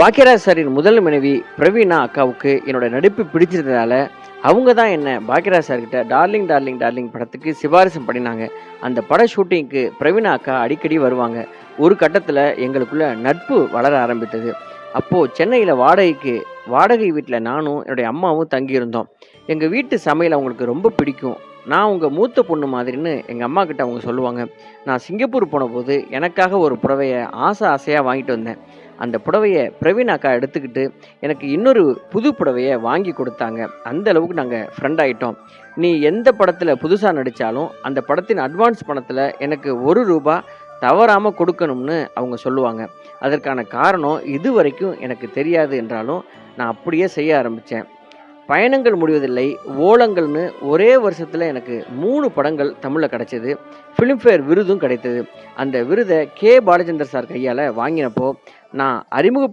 பாக்யராஜ் சாரின் முதல் மனைவி பிரவீனா அக்காவுக்கு என்னோட நடிப்பு பிடிச்சிருந்ததால அவங்க தான் என்ன பாக்யராஜ் சார்கிட்ட டார்லிங் டார்லிங் டார்லிங் படத்துக்கு சிபாரிசம் பண்ணினாங்க. அந்த பட ஷூட்டிங்க்கு பிரவீனா அக்கா அடிக்கடி வருவாங்க. ஒரு கட்டத்தில் எங்களுக்குள்ள நட்பு வளர ஆரம்பித்தது. அப்போது சென்னையில் வாடகை வீட்டில் நானும் என்னுடைய அம்மாவும் தங்கியிருந்தோம். எங்கள் வீட்டு சமையல் அவங்களுக்கு ரொம்ப பிடிக்கும். நான் உங்கள் மூத்த பொண்ணு மாதிரின்னு எங்கள் அம்மா கிட்ட அவங்க சொல்லுவாங்க. நான் சிங்கப்பூர் போன போது எனக்காக ஒரு புடவையை ஆசையாக வாங்கிட்டு வந்தேன். அந்த புடவைய பிரவீன் அக்கா எடுத்துக்கிட்டு எனக்கு இன்னொரு புது புடவைய வாங்கி கொடுத்தாங்க. அந்த அளவுக்கு நாங்கள் ஃப்ரெண்ட் ஆகிட்டோம். நீ எந்த படத்தில் புதுசாக நடித்தாலும் அந்த படத்தின் அட்வான்ஸ் பணத்தில் எனக்கு ₹1 தவறாமல் கொடுக்கணும்னு அவங்க சொல்லுவாங்க. அதற்கான காரணம் இதுவரைக்கும் எனக்கு தெரியாது என்றாலும் நான் அப்படியே செய்ய ஆரம்பித்தேன். பயணங்கள் முடிவதில்லை, ஓலங்கள்னு ஒரே வருஷத்தில் எனக்கு 3 படங்கள் தமிழில் கிடைச்சது. ஃபிலிம்ஃபேர் விருதும் கிடைத்தது. அந்த விருதை கே. பாலச்சந்தர் சார் கையால் வாங்கினப்போ நான் அறிமுகப்படுத்த